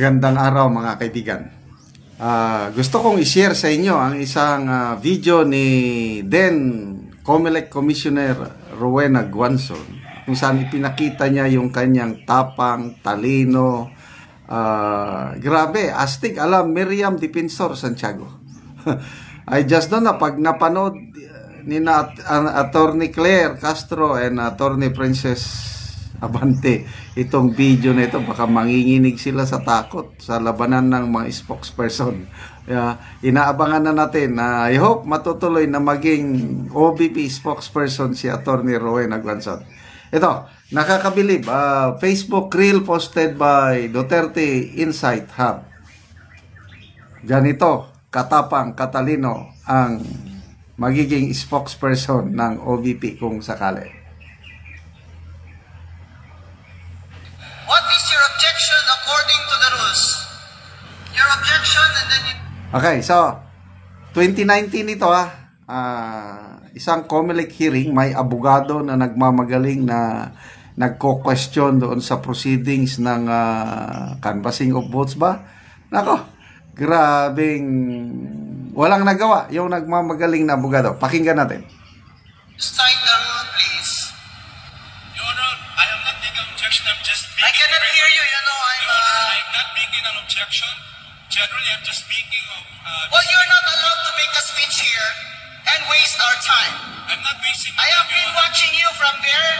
Magandang araw mga kaibigan. Gusto kong i-share sa inyo ang isang video ni then COMELEC Commissioner Rowena Guanzon kung saan ipinakita niya yung kanyang tapang, talino, grabe, astig, Miriam Defensor Santiago. I just don't know, pag napanood ni Attorney Claire Castro and Attorney Princess Abante itong video na ito, baka manginginig sila sa takot sa labanan ng mga spokesperson. Inaabangan na natin na I hope matutuloy na maging OBP spokesperson si Attorney Rowena Guanzon. Ito, nakakabilib, Facebook reel posted by Duterte Insight Hub. Ganito katapang, katalino ang magiging spokesperson ng OBP kung sakali. What is your objection according to the rules? Your objection and then you... Okay, so 2019 ito isang COMELEC hearing, may abogado na nagmamagaling na nagko-question doon sa proceedings ng canvassing of votes ba? Nako, grabing walang nagawa yung nagmamagaling na abogado. Pakinggan natin. Cite the rule, please. Your Honor, I am not making an objection. I'm just making... I cannot hear you, you know, Your Honor, I'm not making an objection. Generally, I'm just speaking of... Well, you're not allowed to make a speech here and waste our time. I'm not wasting I have been watching you from there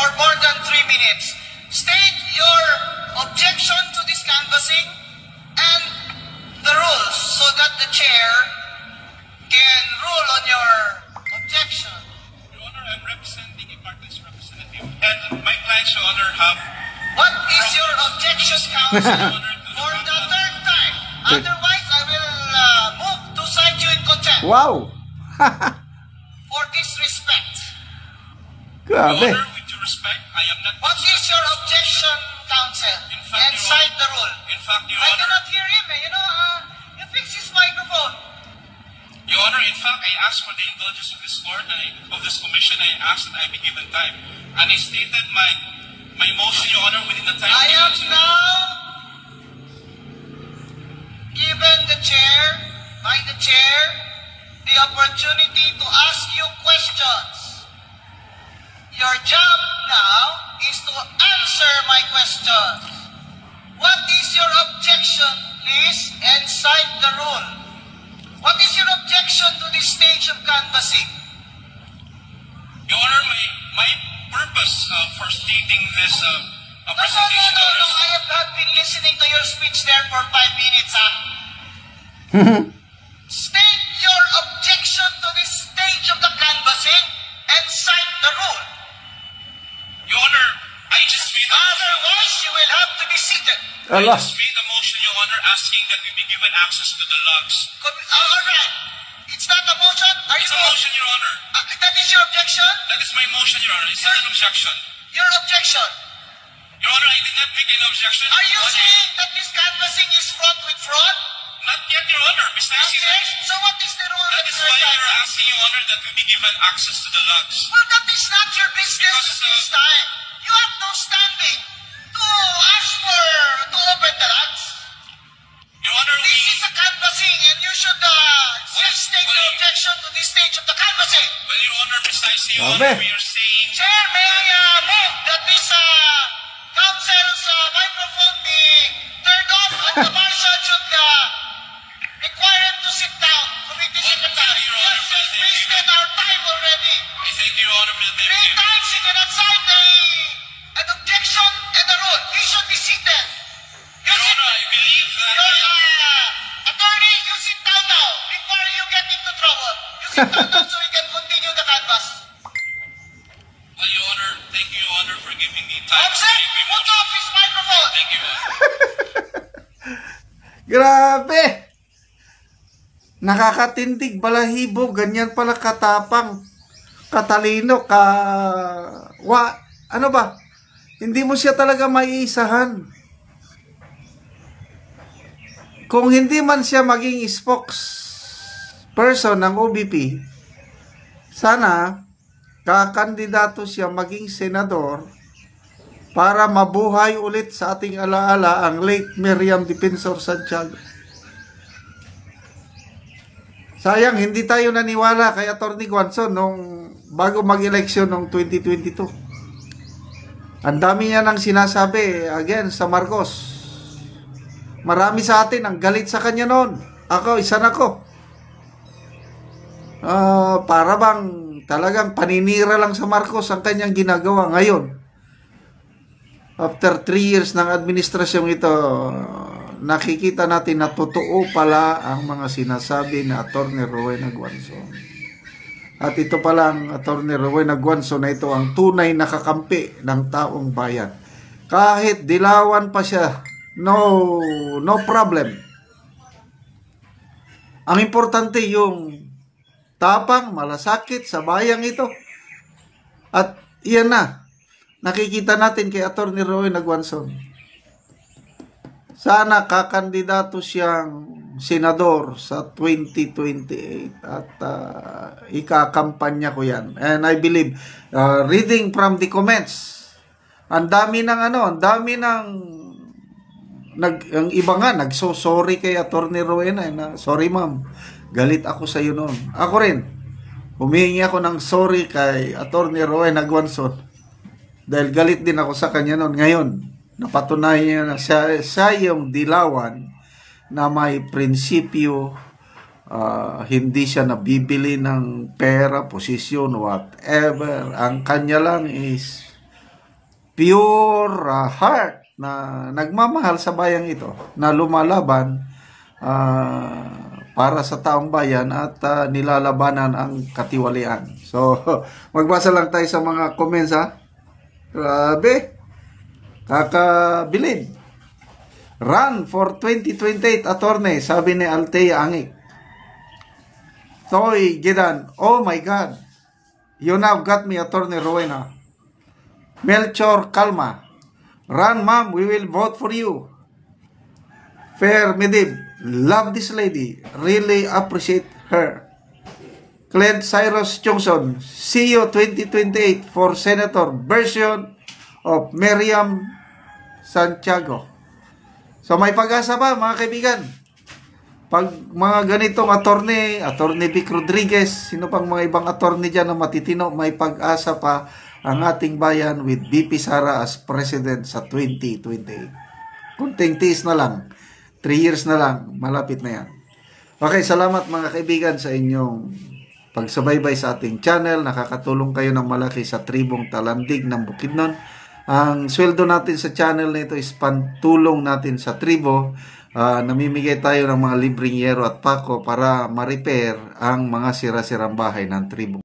for more than 3 minutes. State your objection to this canvassing and the rules so that the chair can rule on your objection. Your Honor, I'm representing a party's representative. And my clients, Your Honor, have... What is your objection, counsel, for the third time? Otherwise, I will move to cite you in contempt Wow! for disrespect. Your Grabe. Honor, with due respect, I am not... What is your objection, counsel? In fact, And Your cite Honor- the rule. In fact, Your I Honor... cannot hear him, you know, you fix his microphone. Your Honor, in fact, I asked for the indulgence of this court and of this commission. I asked that I be given time. And I stated my motion, Your Honor, within the time... I am given to- now given the chair, by the chair, the opportunity to ask you questions. Your job now is to answer my questions. What is your objection, please, and cite the rule? What is your objection to this stage of canvassing? Your Honor, my purpose for stating this No, presentation, Your Honor, I have not been listening to your speech there for 5 minutes, State your objection to this stage of the canvassing and cite the rule. Your Honor, I just made a Otherwise, you will have to be seated. Allah. I just made a motion, Your Honor, asking that we be given access to the logs. All right. It's not a motion. Are It's you a motion, Your Honor. That is your objection? That is my motion, Your Honor. It's not an objection. Your objection. Your Honor, I did not make any objection. Are you saying that this canvassing is fraught with fraud? Not yet, Your Honor. Mr. Not Caesar. yet? So what is the rule That that is you're why you're citing? asking, Your Honor, that we be given access to the logs. Well, that is not your business Because, this time. You have no standing to ask to open the logs. Your Honor, This is a canvassing and you should state your objection to this stage of the canvassing. well, Your Honor, precisely, Your Grabe. Honor, we are saying... Chair, may I move that this council's microphone be turned off and the marshal should require him to sit down. Committee Secretary, Your we Honor, have just wasted our time already. I thank you, Your Honor, for the time 3 given. times he cannot cite an objection and a rule. He should be seated. You Your sit, Honor, I believe that... your attorney, you sit down now before you get into trouble. You sit down now so we can continue the canvass. Well, Your Honor, thank you, Your Honor, for giving me time. Obsec, put off his microphone. Thank you, Your Honor. Grabe! Nakakatindig, balahibo, ganyan pala katapang, katalino, ano ba? Hindi mo siya talaga maiisahan. Kung hindi man siya maging spokesperson ng OBP, sana kakandidato siya maging senador para mabuhay ulit sa ating alaala ang late Miriam Defensor Santiago. Sayang, hindi tayo naniwala kay Atty. Guanzon nung bago mag-eleksyon noong 2022. Ang dami niya nang sinasabi against sa Marcos. Marami sa atin ang galit sa kanya noon. Ako, isa na ko. Para bang talagang paninira lang sa Marcos ang kanyang ginagawa ngayon. After 3 years ng administrasyong ito, nakikita natin na totoo pala ang mga sinasabi ni Atty. Rowena Guanzon. At ito pala ang Atty. Rowena Guanzon na ito ang tunay na kakampi ng taong bayan. Kahit dilawan pa siya, no problem. Ang importante yung tapang, malasakit sa bayang ito. At iyan na, nakikita natin kay Atty. Rowena Guanzon. Sana kakandidato siyang senador sa 2028 at ikakampanya ko yan. And I believe, reading from the comments, ang dami ng ang iba nga nagso-sorry kay Atty. Rowena na, sorry ma'am, galit ako sa iyo noon. Ako rin, humihingi ako ng sorry kay Atty. Rowena Guanzon dahil galit din ako sa kanya noon. Ngayon, napatunayan niya na siya yung dilawan na may prinsipyo, hindi siya nabibili ng pera, posisyon, whatever. Ang kanya lang is pure heart na nagmamahal sa bayang ito, na lumalaban para sa taong bayan at nilalabanan ang katiwalian. So, magbasa lang tayo sa mga comments, ha? Grabe, kakabilib. Run for 2028 attorney, sabi ni Althea Angik. Toy Gidan, oh my God, you now got me, Atty. Rowena. Melchor Calma, run ma'am, we will vote for you. Fair Medib, love this lady, really appreciate her. Clint Cyrus Johnson, see you 2028 for Senator version of Miriam Santiago. So may pag-asa pa mga kaibigan. Pag mga ganitong attorney Vic Rodriguez, sino pang mga ibang attorney dyan na matitino, may pag-asa pa ang ating bayan with VP Sara as President sa 2028. Kunting tiis na lang, 3 years na lang, malapit na yan. Okay, salamat mga kaibigan sa inyong pagsubaybay sa ating channel. Nakakatulong kayo ng malaki sa tribong Talandig ng Bukidnon. Ang sweldo natin sa channel na ito is pantulong natin sa tribo. Namimigay tayo ng mga libreng yero at pako para ma-repair ang mga sira-sirang bahay ng tribo.